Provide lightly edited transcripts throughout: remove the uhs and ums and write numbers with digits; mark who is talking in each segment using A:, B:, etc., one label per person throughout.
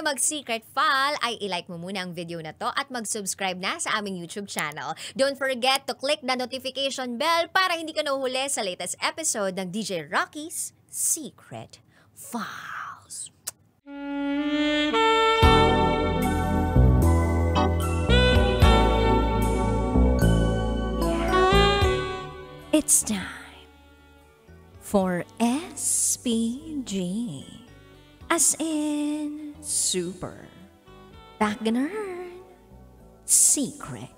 A: tayo mag-secret file, ay ilike mo muna ang video na to at mag-subscribe na sa aming YouTube channel. Don't forget to click the notification bell para hindi ka nahuhuli sa latest episode ng DJ Rocky's Secret Files. It's time for SPG, as in Super Backgammon Secret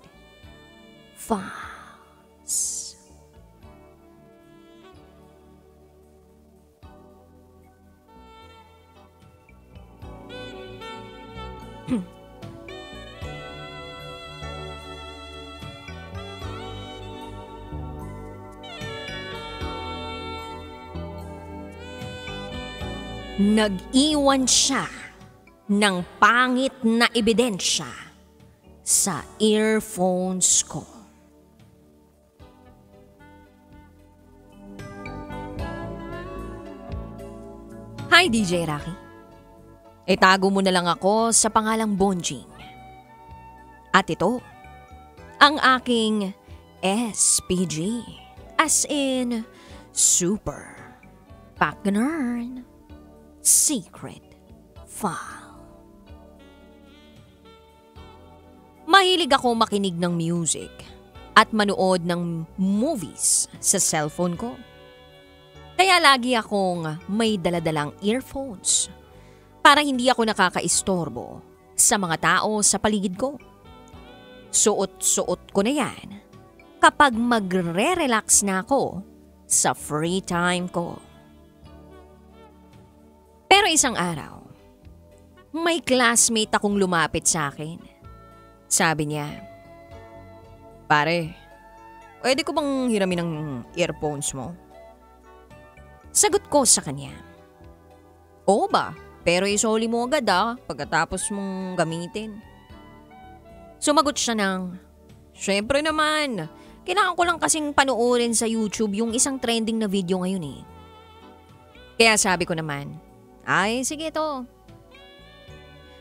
A: Files. Nag-iwan siya ng pangit na ebidensya sa earphones ko. Hi DJ Rocky. Itago mo na lang ako sa pangalang Bonjing. At ito, ang aking SPG, as in Super Backgammon Secret File. Mahilig ako makinig ng music at manood ng movies sa cellphone ko. Kaya lagi akong may daladalang earphones para hindi ako nakakaistorbo sa mga tao sa paligid ko. Suot-suot ko na yan kapag magre-relax na ako sa free time ko. Pero isang araw, may classmate akong lumapit sa akin. Sabi niya, "Pare, pwede ko bang hiramin ng earphones mo?" Sagot ko sa kanya, "Oo ba? Pero isoli mo agad pagkatapos mong gamitin." Sumagot siya ng, "Syempre naman, kailangan ko lang kasing panoorin sa YouTube yung isang trending na video ngayon eh." Kaya sabi ko naman, "Ay, sige to."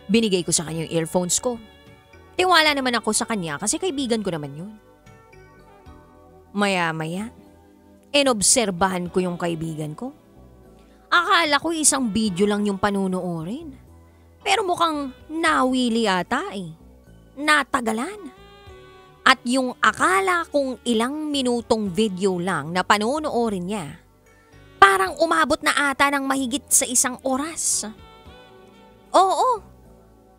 A: Binigay ko sa kanya yung earphones ko. Tiwala naman ako sa kanya kasi kaibigan ko naman yun. Maya-maya, inobserbahan ko yung kaibigan ko. Akala ko isang video lang yung panunuorin. Pero mukhang nawili ata eh. Natagalan. At yung akala kong ilang minutong video lang na panunuorin niya, parang umabot na ata ng mahigit sa isang oras. Oo,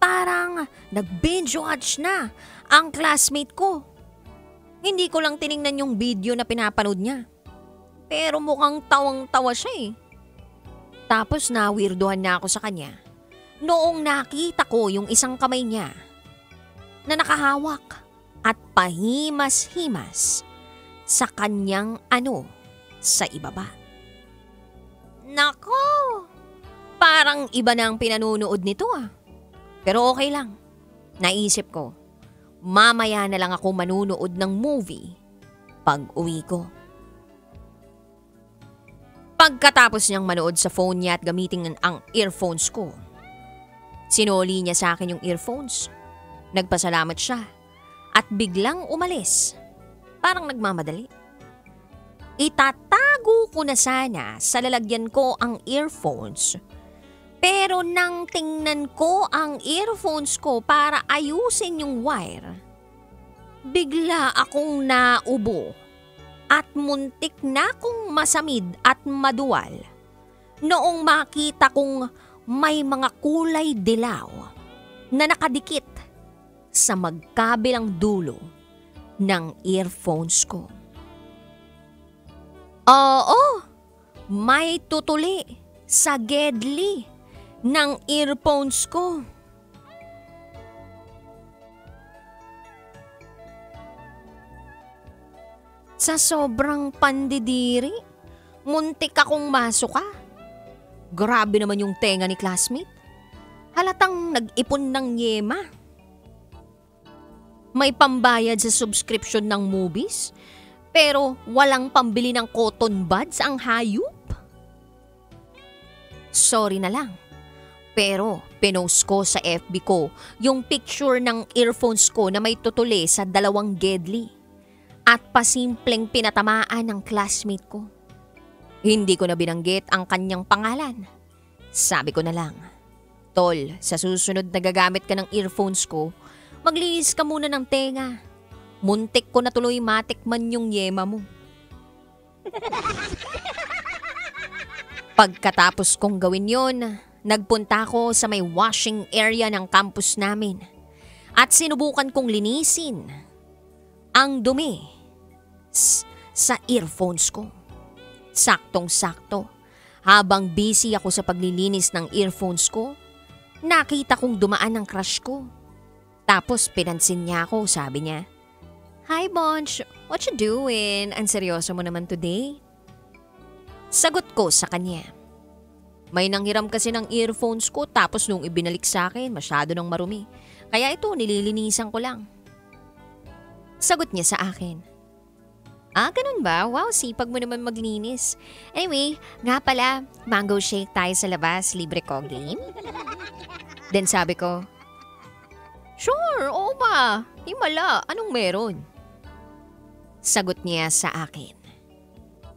A: parang nag-binge watch na ang classmate ko. Hindi ko lang tiningnan yung video na pinapanood niya. Pero mukhang tawang-tawa siya eh. Tapos nawirduhan na ako sa kanya noong nakita ko yung isang kamay niya na nakahawak at pahimas-himas sa kanyang sa ibaba. Nako, parang iba na ang pinanunood nito Pero okay lang. Naisip ko, mamaya na lang ako manunood ng movie pag uwi ko. Pagkatapos niyang manood sa phone niya at gamitin ang earphones ko, sinoli niya sa akin yung earphones. Nagpasalamat siya at biglang umalis. Parang nagmamadali. Itatago ko na sana sa lalagyan ko ang earphones. Pero nang tingnan ko ang earphones ko para ayusin yung wire, bigla akong naubo at muntik na akong masamid at maduwal noong makita kong may mga kulay dilaw na nakadikit sa magkabilang dulo ng earphones ko. Oo, may tutuli sa gedli ng earphones ko. Sa sobrang pandidiri, muntik akong masuka. Grabe naman yung tenga ni classmate. Halatang nag-ipon ng yema. May pambayad sa subscription ng movies, pero walang pambili ng cotton buds ang hayop. Sorry na lang. Pero pinost ko sa FB ko yung picture ng earphones ko na may tutuli sa 2 gedli at pasimpleng pinatamaan ng classmate ko. Hindi ko na binanggit ang kanyang pangalan. Sabi ko na lang, "Tol, sa susunod na gagamit ka ng earphones ko, maglinis ka muna ng tenga. Muntik ko na tuloy matikman yung yema mo." Pagkatapos kong gawin yon, nagpunta ako sa may washing area ng campus namin at sinubukan kong linisin ang dumi sa earphones ko. Saktong-sakto, habang busy ako sa paglilinis ng earphones ko, nakita kong dumaan ang crush ko. Tapos pinansin niya ako, sabi niya, "Hi Bonch, what you doing? Ang seryoso mo naman today?" Sagot ko sa kanya, "May nanghiram kasi ng earphones ko tapos nung ibinalik sa akin masyado nang marumi. Kaya ito nililinisan ko lang." Sagot niya sa akin, "Ganun ba? Wow, sipag mo naman maglinis. Anyway, nga pala, mango shake tayo sa labas, libre ko, game?" Then sabi ko, "Sure, oo ba? Himala, anong meron?" Sagot niya sa akin,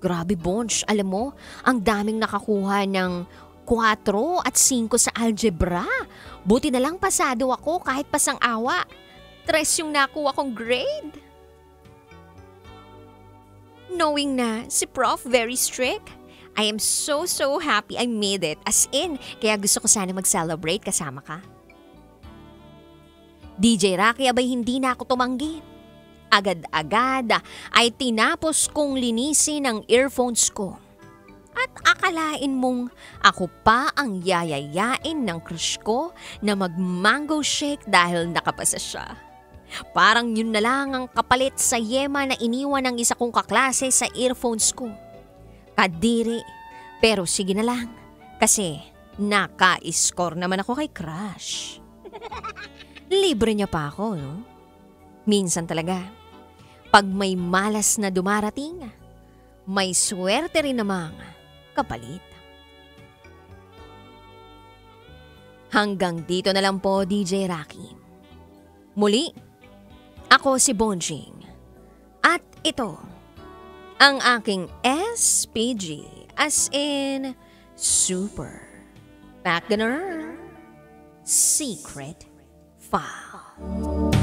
A: "Grabe Bonch, alam mo, ang daming nakakuha ng 4 at 5 sa algebra. Buti na lang pasado ako kahit pasang awa. 3 yung nakuha kong grade." Knowing na si Prof very strict, I am so happy I made it. As in, kaya gusto ko sana mag-celebrate kasama ka. DJ Rocky, abay hindi na ako tumanggi. Agad-agad ay tinapos kong linisin ang earphones ko. At akalain mong ako pa ang yayayain ng crush ko na mag-mango shake dahil nakapasa siya. Parang yun na lang ang kapalit sa yema na iniwan ng isa kong kaklase sa earphones ko. Kadiri, pero sige na lang kasi naka-score naman ako kay crush. Libre niya pa ako, no? Minsan talaga, pag may malas na dumarating, may swerte rin namang kapalit. Hanggang dito na lang po, DJ Rocky. Muli, ako si Bonjing. At ito, ang aking SPG, as in Super Backgainer Secret File.